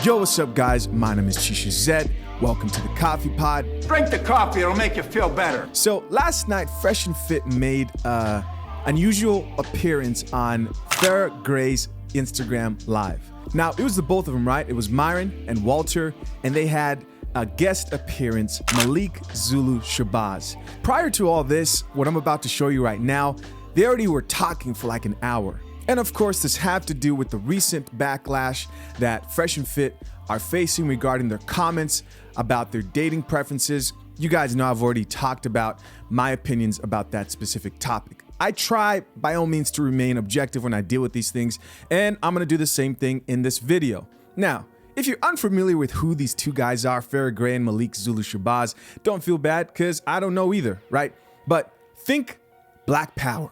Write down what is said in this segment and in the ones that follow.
Yo, what's up, guys? My name is Chisha Zed. Welcome to the Coffee Pod. Drink the coffee, it'll make you feel better. So last night, Fresh and Fit made an unusual appearance on Farrah Gray's Instagram Live. Now, it was the both of them, right? It was Myron and Walter, and they had a guest appearance, Malik Zulu Shabazz. Prior to all this, what I'm about to show you right now, they already were talking for like an hour. And of course, this had to do with the recent backlash that Fresh and Fit are facing regarding their comments about their dating preferences. You guys know I've already talked about my opinions about that specific topic. I try by all means to remain objective when I deal with these things, and I'm gonna do the same thing in this video. Now, if you're unfamiliar with who these two guys are, Farrah Gray and Malik Zulu Shabazz, don't feel bad, because I don't know either, right? But think Black Power.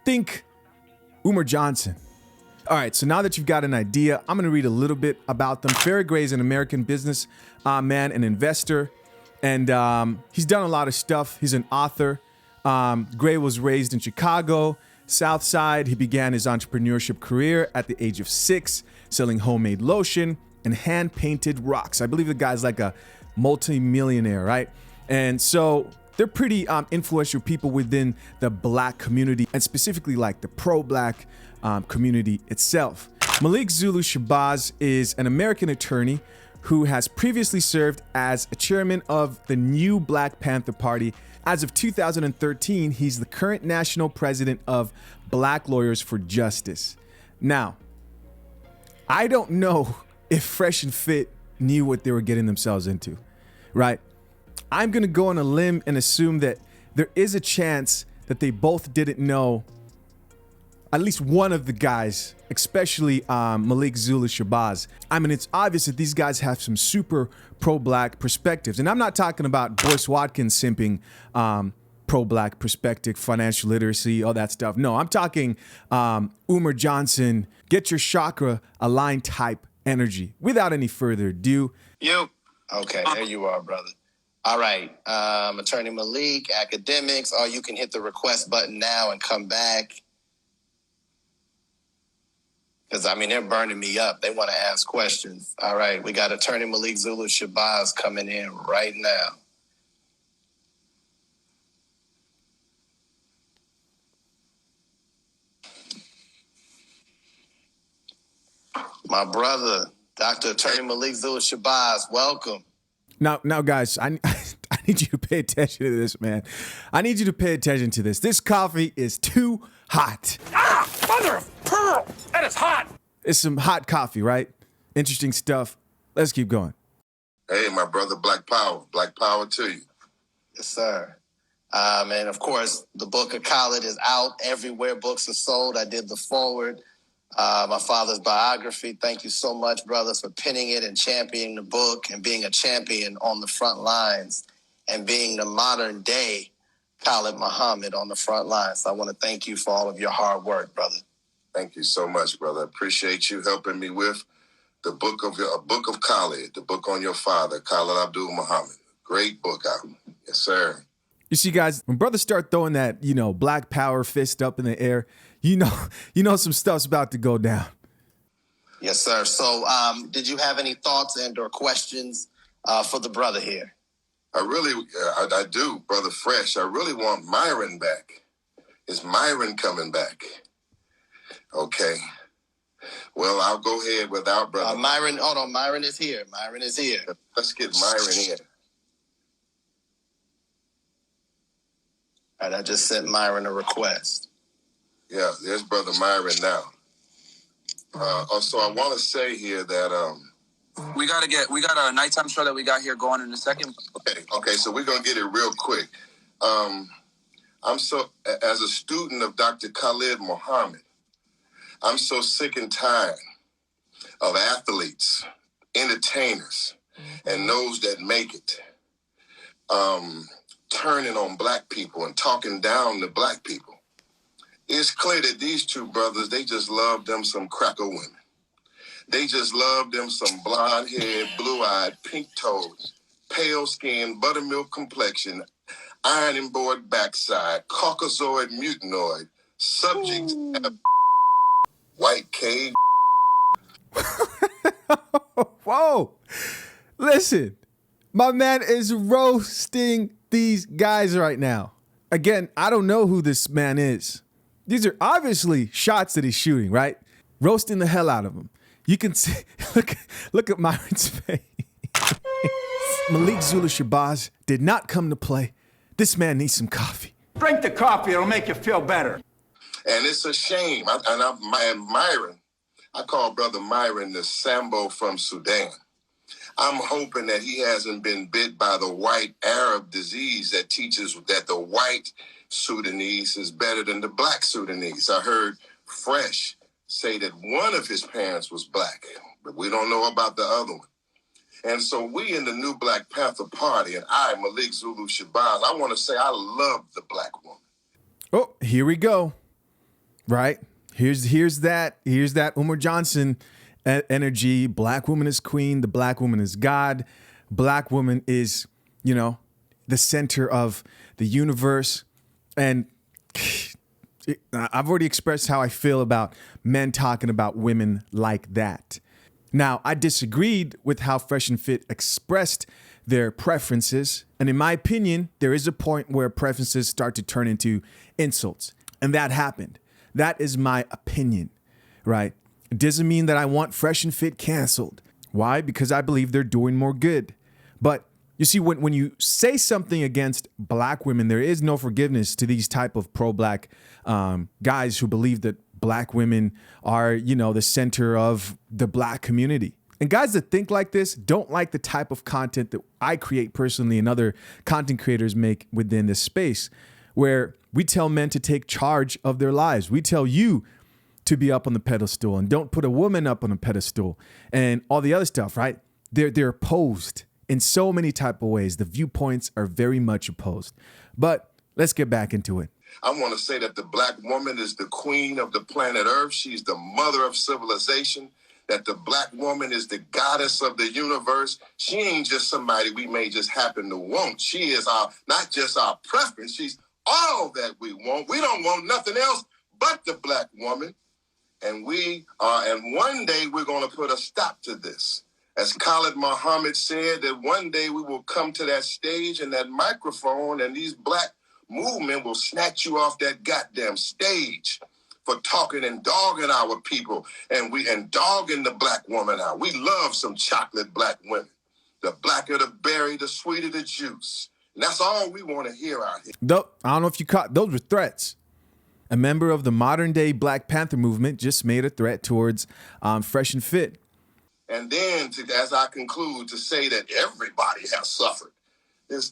Think Umar Johnson. All right, so now that you've got an idea, I'm gonna read a little bit about them. Farrah Gray is an American business man, an investor, and he's done a lot of stuff. He's an author. Gray was raised in Chicago, South Side. He began his entrepreneurship career at the age of 6, selling homemade lotion and hand-painted rocks. I believe the guy's like a multi-millionaire, right? And so they're pretty influential people within the Black community, and specifically like the pro-Black community itself. Malik Zulu Shabazz is an American attorney who has previously served as a chairman of the new Black Panther Party. As of 2013, he's the current national president of Black Lawyers for Justice. Now, I don't know if Fresh and Fit knew what they were getting themselves into, right? I'm gonna go on a limb and assume that there is a chance that they both didn't know, at least one of the guys, especially Malik Zulu Shabazz. I mean, it's obvious that these guys have some super pro-Black perspectives. And I'm not talking about Boyce Watkins simping pro-Black perspective, financial literacy, all that stuff. No, I'm talking Umar Johnson, get your chakra aligned type energy. Without any further ado. Okay, there you are, brother. All right, Attorney Malik, academics, or you can hit the request button now and come back. Because, I mean, they're burning me up. They want to ask questions. All right, we got Attorney Malik Zulu Shabazz coming in right now. My brother, Dr. Attorney Malik Zulu Shabazz, welcome. Now, guys, I need you to pay attention to this, man. I need you to pay attention to this. This coffee is too hot. Ah, mother of pearl! That is hot! It's some hot coffee, right? Interesting stuff. Let's keep going. Hey, my brother, Black Power. Black Power to you. Yes, sir. And, of course, the book of Khaled is out everywhere books are sold. I did the forward. My father's biography. Thank you so much, brothers, for penning it and championing the book and being a champion on the front lines and being the modern day Khalid Muhammad on the front lines. So I want to thank you for all of your hard work, brother. Thank you so much, brother. I appreciate you helping me with the book of Khalid, the book on your father, Khalid Abdul Muhammad. Great book out. Yes, sir. You see, guys, when brothers start throwing that, Black Power fist up in the air, you know some stuff's about to go down. Yes, sir. So did you have any thoughts and or questions for the brother here? I do, Brother Fresh. I really want Myron back. Is Myron coming back? Okay. Well, I'll go ahead without brother. Myron, hold on. Myron is here. Let's get Myron here. All right, I just sent Myron a request. Yeah, there's Brother Myron now. Also, I want to say here that we got a nighttime show that we got here going in a second. Okay, so we're gonna get it real quick. As a student of Dr. Khalid Muhammad, I'm so sick and tired of athletes, entertainers, and those that make it, turning on Black people and talking down to Black people. It's clear that these two brothers, they just love them some cracker women. They just love them some blonde-haired, blue-eyed, pink-toed, pale-skinned, buttermilk complexion, ironing board backside, Caucasoid mutanoid, subjects have white cave. Whoa. Listen, my man is roasting these guys right now. Again, I don't know who this man is. These are obviously shots that he's shooting, right? Roasting the hell out of him. You can see, look at Myron's face. Malik Zulu Shabazz did not come to play. This man needs some coffee. Drink the coffee, it'll make you feel better. And it's a shame. Myron, I call Brother Myron the Sambo from Sudan. I'm hoping that he hasn't been bit by the white Arab disease that teaches that the white Sudanese is better than the black Sudanese. I heard Fresh say that one of his parents was black, but we don't know about the other one. And so we in the new Black Panther Party, and I, Malik Zulu Shabazz, I want to say I love the black woman. Oh, here we go. Right? Here's that Umar Johnson energy. Black woman is queen. The black woman is God. Black woman is, the center of the universe. And I've already expressed how I feel about men talking about women like that. Now, I disagreed with how Fresh and Fit expressed their preferences. And in my opinion, there is a point where preferences start to turn into insults. And that happened. That is my opinion, right? It doesn't mean that I want Fresh and Fit canceled. Why? Because I believe they're doing more good. But you see, when you say something against black women, there is no forgiveness to these type of pro-black guys who believe that black women are, the center of the black community. And guys that think like this don't like the type of content that I create personally and other content creators make within this space, where we tell men to take charge of their lives. We tell you to be up on the pedestal and don't put a woman up on a pedestal and all the other stuff, right? They're opposed in so many type of ways. The viewpoints are very much opposed. But let's get back into it. I want to say that the black woman is the queen of the planet Earth. She's the mother of civilization. That the black woman is the goddess of the universe. She ain't just somebody we may just happen to want. She is not just our preference. She's all that we want. We don't want nothing else but the black woman. And one day we're going to put a stop to this. As Khalid Muhammad said, that one day we will come to that stage and that microphone, and these black movement will snatch you off that goddamn stage for talking and dogging our people and dogging the black woman out. We love some chocolate black women. The blacker the berry, the sweeter the juice. And that's all we want to hear out here. I don't know if you caught, those were threats. A member of the modern day Black Panther movement just made a threat towards Fresh and Fit. And then, as I conclude, to say that everybody has suffered. This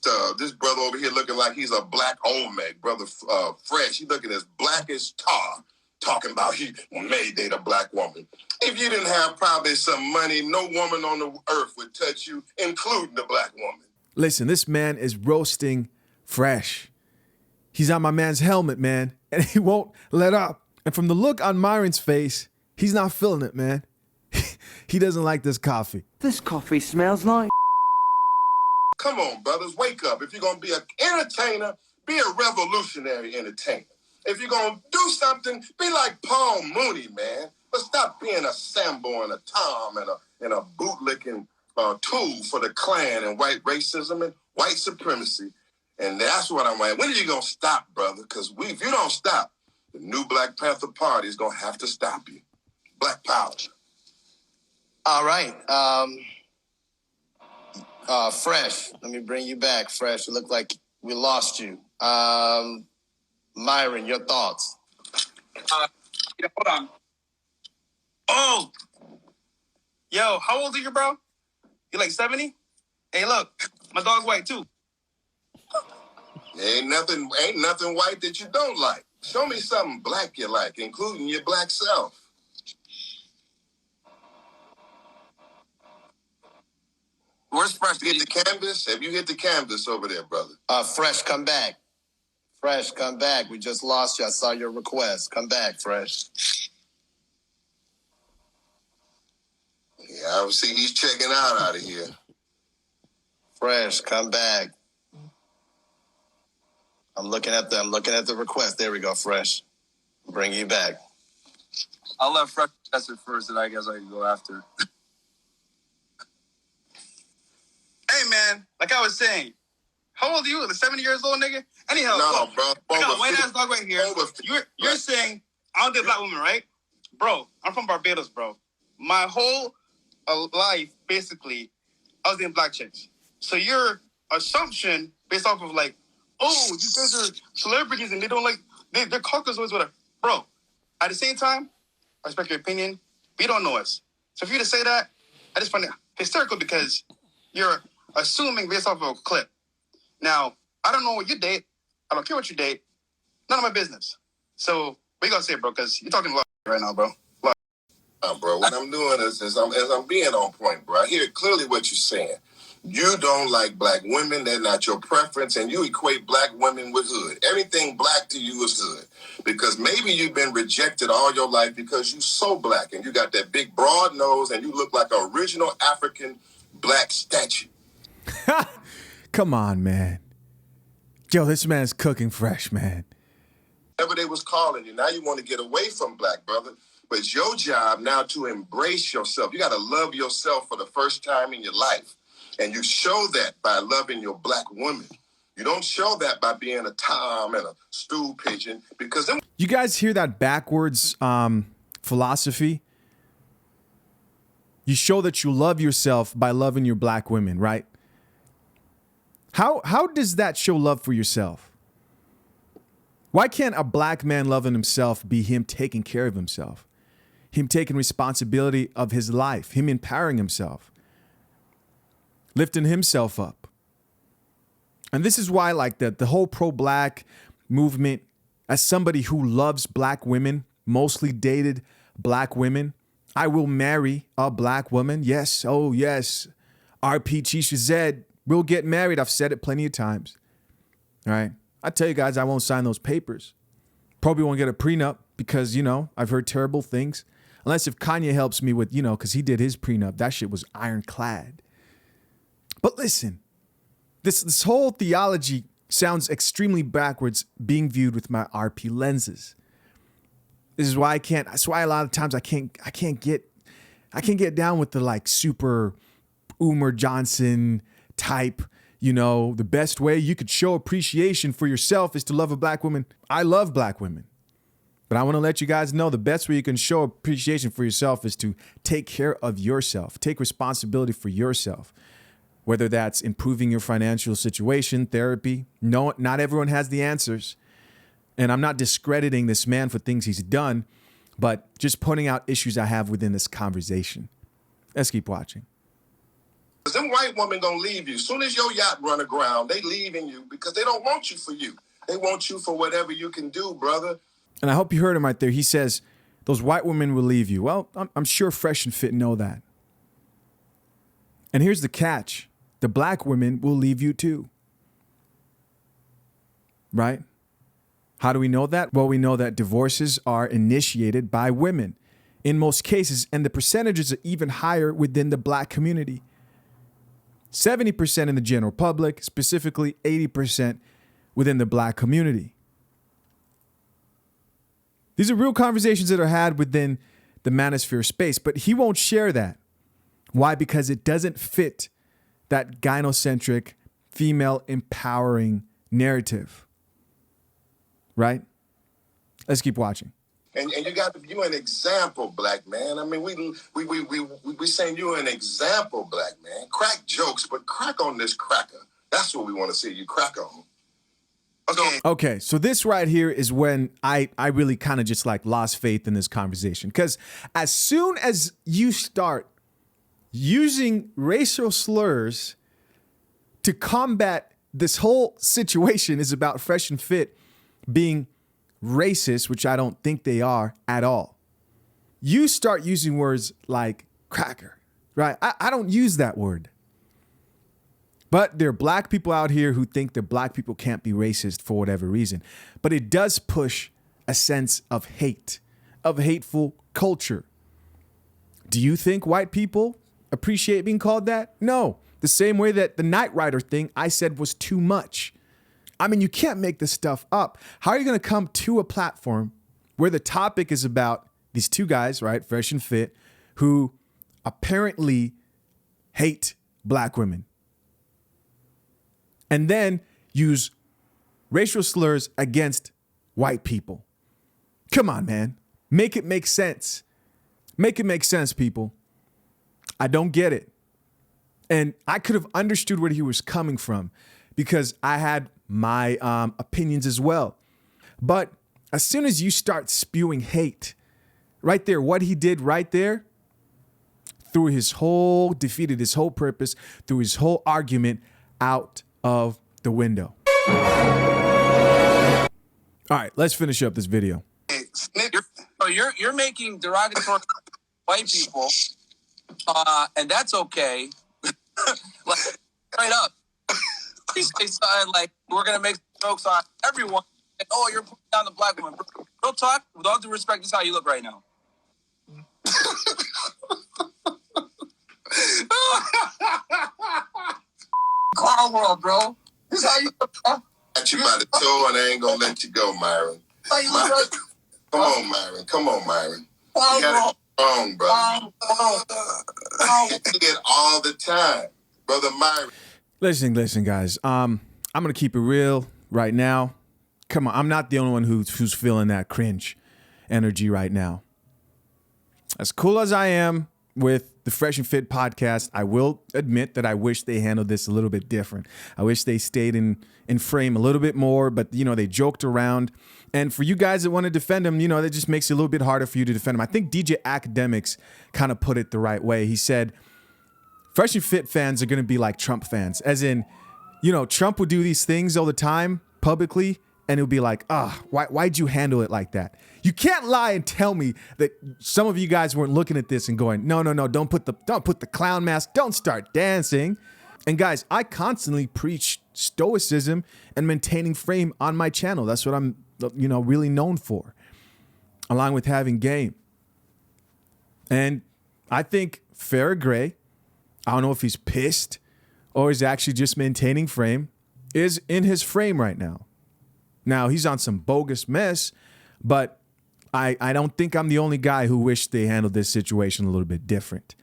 brother over here looking like he's a black Olmec, brother Fresh. He looking as black as tar, talking about he may date a black woman. If you didn't have probably some money, no woman on the earth would touch you, including the black woman. Listen, this man is roasting Fresh. He's on my man's helmet, man, and he won't let up. And from the look on Myron's face, he's not feeling it, man. He doesn't like this coffee. This coffee smells like... Come on, brothers, wake up. If you're going to be an entertainer, be a revolutionary entertainer. If you're going to do something, be like Paul Mooney, man. But stop being a Sambo and a Tom and a bootlicking tool for the Klan and white racism and white supremacy. And that's what I'm like. When are you going to stop, brother? Because if you don't stop, the new Black Panther Party is going to have to stop you. Black power. All right. Fresh, let me bring you back. Fresh, it looked like we lost you. Myron, your thoughts? Yeah, hold on. Oh, yo, how old are you, bro? You like 70? Hey, look, my dog's white too. Ain't nothing white that you don't like. Show me something black you like, including your black self. Where's Fresh? Hit the canvas? Have you hit the canvas over there, brother? Fresh, come back. Fresh, come back. We just lost you. I saw your request. Come back, Fresh. Yeah, I see he's checking out of here. Fresh, come back. I'm looking at the request. There we go, Fresh. Bring you back. I'll let Fresh test it first, and I guess I can go after. man, like I was saying, how old are you? Like 70 years old, nigga? Anyhow, No, look, bro. I got a white ass dog right here. You're saying I don't date black women, right? Bro, I'm from Barbados, bro. My whole life, basically, I was dating black chicks. So your assumption based off of like, oh, these guys are celebrities and they don't like, they're Caucasoids, whatever. Bro, at the same time, I respect your opinion, but you don't know us. So for you to say that, I just find it hysterical because you're assuming based off of a clip. Now, I don't know what you date. I don't care what you date. None of my business. So what you gonna say, bro? Because you're talking a lot right now, bro. Bro, what I'm doing is I'm being on point, bro. I hear clearly what you're saying. You don't like black women. They're not your preference. And you equate black women with hood. Everything black to you is hood. Because maybe you've been rejected all your life because you're so black and you got that big broad nose and you look like an original African black statue. Come on, man. Yo, this man's cooking fresh, man. Whatever they was calling you, now you want to get away from black, brother. But it's your job now to embrace yourself. You got to love yourself for the first time in your life. And you show that by loving your black woman. You don't show that by being a tom and a stool pigeon because then. You guys hear that backwards philosophy? You show that you love yourself by loving your black women, right? How does that show love for yourself? Why can't a black man loving himself be him taking care of himself? Him taking responsibility of his life, him empowering himself, lifting himself up. And this is why, like, the whole pro-black movement, as somebody who loves black women, mostly dated black women, I will marry a black woman. Yes, oh yes. RP Chisha Zed will get married. I've said it plenty of times. All right. I tell you guys, I won't sign those papers. Probably won't get a prenup because, you know, I've heard terrible things. Unless if Kanye helps me with, you know, because he did his prenup. That shit was ironclad. But listen, this whole theology sounds extremely backwards being viewed with my RP lenses. This is why I can't. That's why a lot of times I can't get down with the like super Umar Johnson type. You know, the best way you could show appreciation for yourself is to love a black woman. I love black women. But I want to let you guys know the best way you can show appreciation for yourself is to take care of yourself. Take responsibility for yourself. Whether that's improving your financial situation, therapy. No, not everyone has the answers. And I'm not discrediting this man for things he's done, but just pointing out issues I have within this conversation. Let's keep watching. Because them white women gonna leave you. As soon as your yacht run aground, they leaving you because they don't want you for you. They want you for whatever you can do, brother. And I hope you heard him right there. He says, those white women will leave you. Well, I'm sure Fresh and Fit know that. And here's the catch. The black women will leave you too. Right? How do we know that? Well, we know that divorces are initiated by women in most cases, and the percentages are even higher within the black community. 70% in the general public, specifically 80% within the black community. These are real conversations that are had within the manosphere space, but he won't share that. Why? Because it doesn't fit that gynocentric, female empowering narrative. Right? Let's keep watching. And you got to be an example, black man. I mean, we saying you're an example, black man. Crack jokes, but crack on this cracker. That's what we want to see you crack on. Okay, so this right here is when I really kind of just like lost faith in this conversation. Because as soon as you start using racial slurs to combat this whole situation is about Fresh and Fit being racist, which I don't think they are at all. You start using words like cracker, right? I don't use that word. But there are black people out here who think that black people can't be racist for whatever reason. But it does push a sense of hate, of hateful culture. Do you think white people appreciate being called that? No. The same way that the Knight Rider thing I said was too much. I mean, you can't make this stuff up. How are you going to come to a platform where the topic is about these two guys, right, Fresh and Fit, who apparently hate black women? and then use racial slurs against white people. Come on, man. Make it make sense. Make it make sense, people. I don't get it. And I could have understood where he was coming from because I had my opinions as well. But as soon as you start spewing hate, right there, what he did right there, defeated his whole purpose, threw his whole argument out of the window. All right, let's finish up this video. You're making derogatory white people, and that's okay. Like, straight up. You say something like, we're going to make jokes on everyone. And, oh, you're putting down the black woman. Real talk, with all due respect, this is how you look right now. Clown world, bro. This is how you look, bro. Got you by the toe and I ain't gonna let you go, Myron. How you look right. Come on, Myron. Come on, Myron. Clown You got world. it wrong, brother. Clown You see it all the time, brother Myron. Listen, guys. I'm gonna keep it real right now. Come on, I'm not the only one who's feeling that cringe energy right now. As cool as I am with the Fresh and Fit podcast, I will admit that I wish they handled this a little bit different. I wish they stayed in frame a little bit more, but they joked around. And for you guys that want to defend him, that just makes it a little bit harder for you to defend him. I think DJ Academics kind of put it the right way. He said, Fresh and Fit fans are going to be like Trump fans, as in, Trump would do these things all the time publicly, and it'll be like, why'd you handle it like that? You can't lie and tell me that some of you guys weren't looking at this and going, no, don't put the clown mask, don't start dancing. And guys, I constantly preach stoicism and maintaining frame on my channel. That's what I'm, really known for, along with having game. And I think Fair Gray, I don't know if he's pissed or is actually just maintaining frame, is in his frame right now. Now, he's on some bogus mess, but I don't think I'm the only guy who wished they handled this situation a little bit different,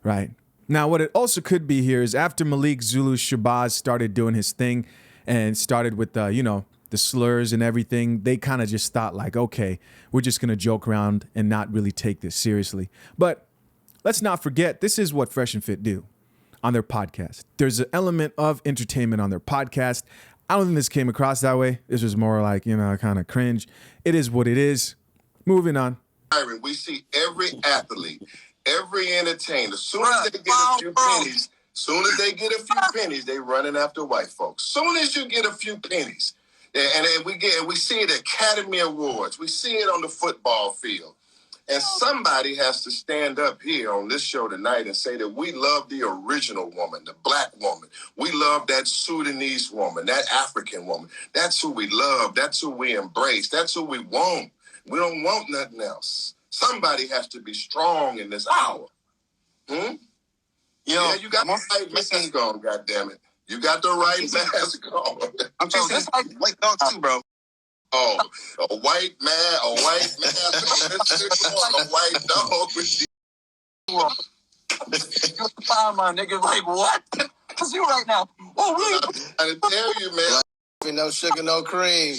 right? Now, what it also could be here is after Malik Zulu Shabazz started doing his thing and started with the slurs and everything, they kind of just thought like, okay, we're just going to joke around and not really take this seriously. But let's not forget, this is what Fresh and Fit do on their podcast. There's an element of entertainment on their podcast. I don't think this came across that way. This was more like, kind of cringe. It is what it is. Moving on. Myron, we see every athlete, every entertainer, soon as they get a few pennies, they running after white folks. Soon as you get a few pennies, and we see it at Academy Awards, we see it on the football field. And somebody has to stand up here on this show tonight and say that we love the original woman, the black woman. We love that Sudanese woman, that African woman. That's who we love. That's who we embrace. That's who we want. We don't want nothing else. Somebody has to be strong in this hour. Yeah, you got the right mask on, goddammit. You got the right mask on. I'm just saying, white dog too, bro. Oh, a white man, a white dog with You're a clown, my nigga. Like, what? That's you right now. Oh, really? I'm trying to tell you, man. No sugar, no cream.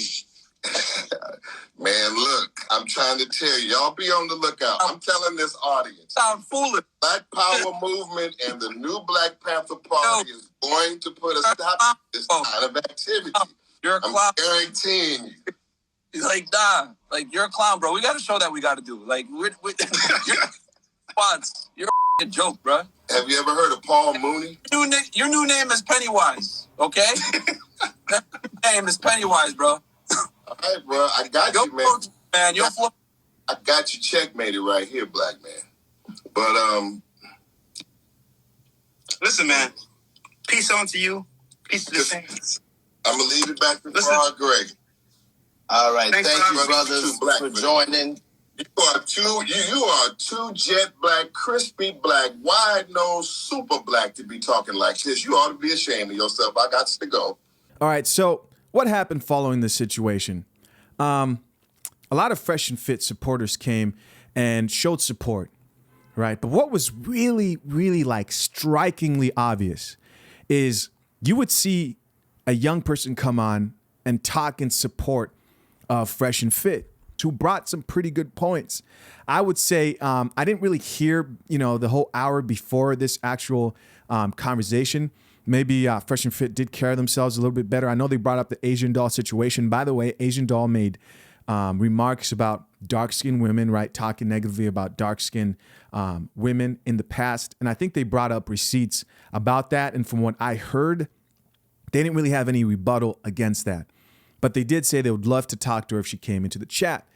Man, look, I'm trying to tell you. Y'all be on the lookout. I'm telling this audience. Sound foolish. Black Power movement and the new Black Panther Party is going to put a stop to this kind of activity. You're a clown. I'm guaranteeing you. He's like, nah. Like, you're a clown, bro. We got to show that we got to do. Like, you're a joke, bro. Have you ever heard of Paul Mooney? Your new name is Pennywise, okay? Your name is Pennywise, bro. All right, bro. I got you, man. You're flip. I got you checkmated right here, black man. But, listen, man. Peace on to you. Peace to the saints. I'm going to leave it back to Rod Greg. All right. Thanks, Thank you, brothers, brothers, for joining. You are two jet black, crispy black, wide-nosed, super black to be talking like this. You ought to be ashamed of yourself. I got to go. All right, so what happened following this situation? A lot of Fresh and Fit supporters came and showed support, right? But what was really, really like strikingly obvious is you would see a young person come on and talk in support of Fresh and Fit, who brought some pretty good points. I would say I didn't really hear, the whole hour before this actual conversation. Maybe Fresh and Fit did carry themselves a little bit better. I know they brought up the Asian doll situation. By the way, Asian doll made remarks about dark-skinned women, right? Talking negatively about dark-skinned women in the past. And I think they brought up receipts about that. And from what I heard, they didn't really have any rebuttal against that. But they did say they would love to talk to her if she came into the chat.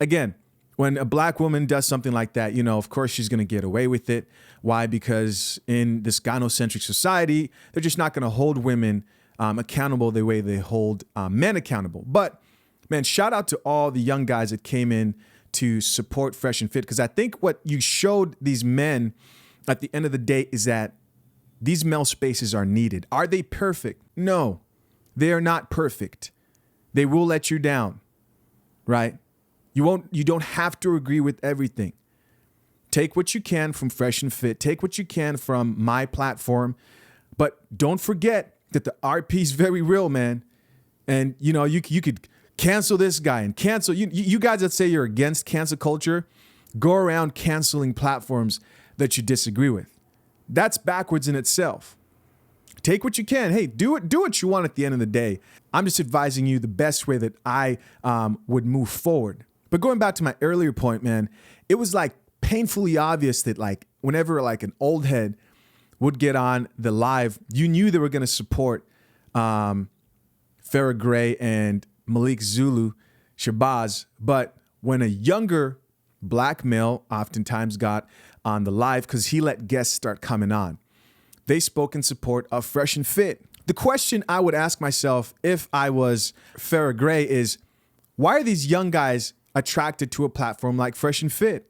Again, when a black woman does something like that, of course she's going to get away with it. Why? Because in this gynocentric society, they're just not going to hold women accountable the way they hold men accountable. But man, shout out to all the young guys that came in to support Fresh and Fit, because I think what you showed these men at the end of the day is that these male spaces are needed. Are they perfect? No, they are not perfect. They will let you down, right? You don't have to agree with everything. Take what you can from Fresh and Fit. Take what you can from my platform. But don't forget that the RP is very real, man. And, you could cancel this guy and cancel. You guys that say you're against cancel culture, go around canceling platforms that you disagree with. That's backwards in itself. Take what you can. Hey, do what you want at the end of the day. I'm just advising you the best way that I would move forward. But going back to my earlier point, man, it was like painfully obvious that like whenever like an old head would get on the live, you knew they were going to support Farrah Gray and Malik Zulu Shabazz. But when a younger black male oftentimes got on the live because he let guests start coming on, they spoke in support of Fresh and Fit. The question I would ask myself if I was Farrah Gray is, why are these young guys attracted to a platform like Fresh and Fit?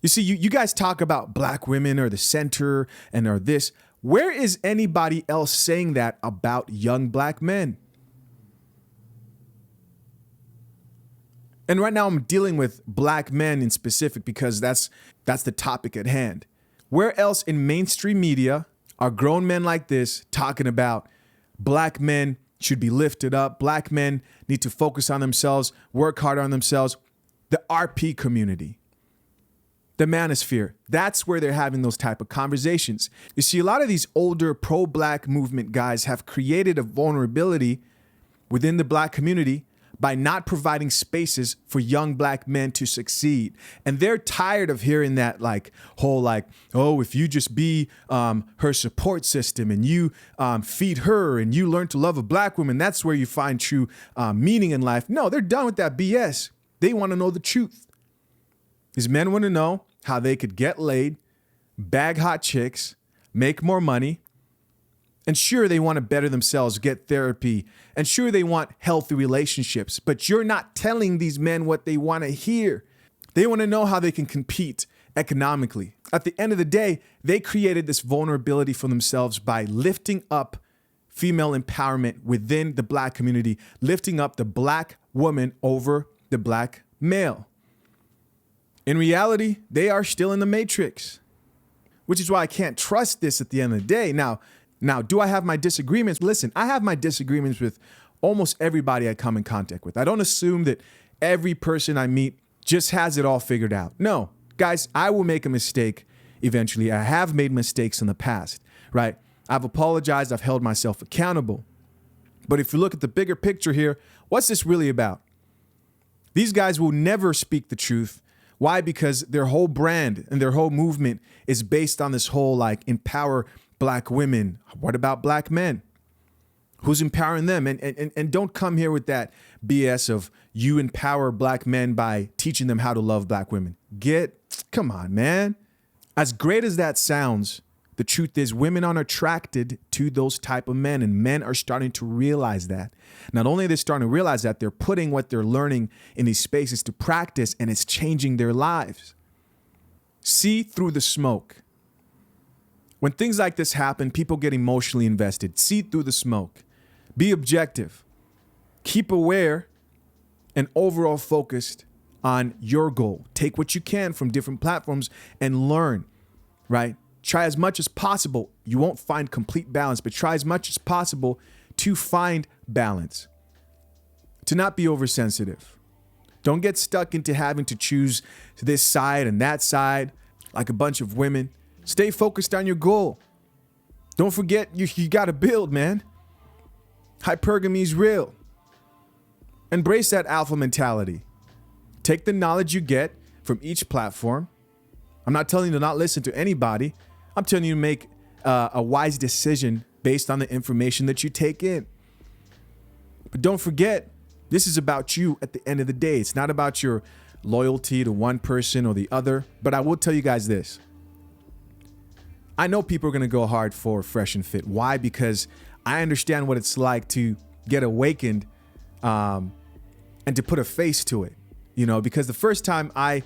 You see, you guys talk about black women or the center and or this. Where is anybody else saying that about young black men? And right now I'm dealing with black men in specific because that's the topic at hand. Where else in mainstream media are grown men like this talking about black men should be lifted up, black men need to focus on themselves, work hard on themselves? The RP community, the manosphere, that's where they're having those type of conversations. You see, a lot of these older pro-black movement guys have created a vulnerability within the black community by not providing spaces for young black men to succeed. And they're tired of hearing that whole if you just be her support system and you feed her and you learn to love a black woman, that's where you find true meaning in life. No, they're done with that BS. They want to know the truth. These men want to know how they could get laid, bag hot chicks, make more money. And sure, they want to better themselves, get therapy. And sure, they want healthy relationships. But you're not telling these men what they want to hear. They want to know how they can compete economically. At the end of the day, they created this vulnerability for themselves by lifting up female empowerment within the black community, lifting up the black woman over the black male. In reality, they are still in the matrix, which is why I can't trust this at the end of the day. Now, do I have my disagreements? Listen, I have my disagreements with almost everybody I come in contact with. I don't assume that every person I meet just has it all figured out. No, guys, I will make a mistake eventually. I have made mistakes in the past, right? I've apologized. I've held myself accountable. But if you look at the bigger picture here, what's this really about? These guys will never speak the truth. Why? Because their whole brand and their whole movement is based on this whole empower black women. What about black men? Who's empowering them? And don't come here with that BS of you empower black men by teaching them how to love black women. Come on, man. As great as that sounds, the truth is women aren't attracted to those type of men, and men are starting to realize that. Not only are they starting to realize that, they're putting what they're learning in these spaces to practice, and it's changing their lives. See through the smoke. When things like this happen, people get emotionally invested. See through the smoke. Be objective. Keep aware and overall focused on your goal. Take what you can from different platforms and learn, right? Try as much as possible. You won't find complete balance, but try as much as possible to find balance, to not be oversensitive. Don't get stuck into having to choose this side and that side like a bunch of women. Stay focused on your goal. Don't forget you got to build, man. Hypergamy is real. Embrace that alpha mentality. Take the knowledge you get from each platform. I'm not telling you to not listen to anybody. I'm telling you to make a wise decision based on the information that you take in. But don't forget, this is about you at the end of the day. It's not about your loyalty to one person or the other. But I will tell you guys this. I know people are going to go hard for Fresh and Fit. Why? Because I understand what it's like to get awakened and to put a face to it. You know, because the first time I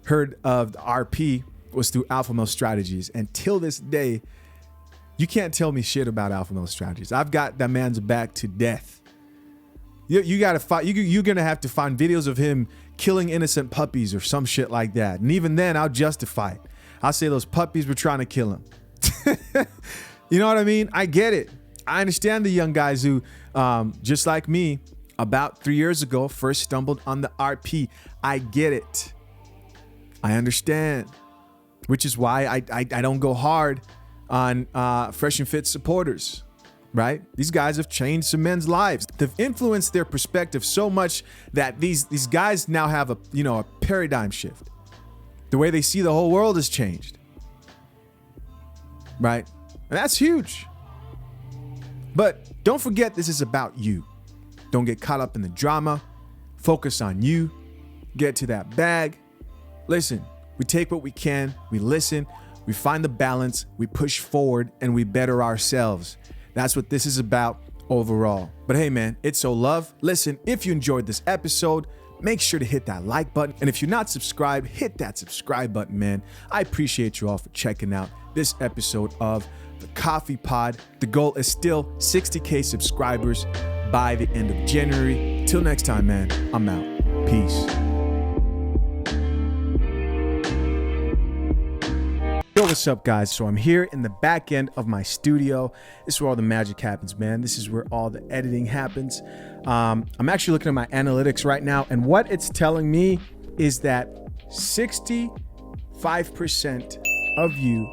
heard of the RP was through Alpha Male Strategies. And till this day, you can't tell me shit about Alpha Male Strategies. I've got that man's back to death. You got to fight. You're going to have to find videos of him killing innocent puppies or some shit like that. And even then, I'll justify it. I'll say those puppies were trying to kill him. You know what I mean? I get it. I understand the young guys who, just like me, about 3 years ago, first stumbled on the RP. I get it. I understand. Which is why I don't go hard on Fresh and Fit supporters. Right? These guys have changed some men's lives. They've influenced their perspective so much that these guys now have a paradigm shift. The way they see the whole world has changed. Right? And that's huge. But don't forget, this is about you. Don't get caught up in the drama. Focus on you. Get to that bag. Listen, we take what we can. We listen. We find the balance. We push forward and we better ourselves. That's what this is about overall. But hey, man, it's so love. Listen, if you enjoyed this episode, make sure to hit that like button. And if you're not subscribed, hit that subscribe button, man. I appreciate you all for checking out this episode of The Coffee Pod. The goal is still 60K subscribers by the end of January. Till next time, man, I'm out. Peace. Yo, what's up, guys? So I'm here in the back end of my studio. This is where all the magic happens, man. This is where all the editing happens. I'm actually looking at my analytics right now, and what it's telling me is that 65% of you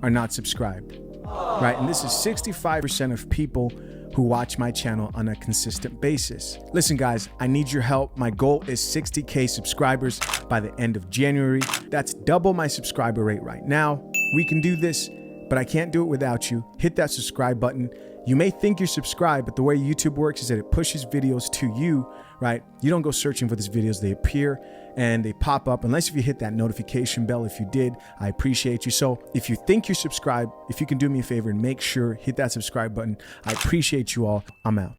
are not subscribed, right? And this is 65% of people who watch my channel on a consistent basis. Listen, guys, I need your help. My goal is 60K subscribers by the end of January. That's double my subscriber rate right now. We can do this, but I can't do it without you. Hit that subscribe button. You may think you're subscribed, but the way YouTube works is that it pushes videos to you, right? You don't go searching for these videos. They appear and they pop up, unless if you hit that notification bell. If you did, I appreciate you. So if you think you're subscribed, if you can do me a favor and make sure, hit that subscribe button. I appreciate you all. I'm out.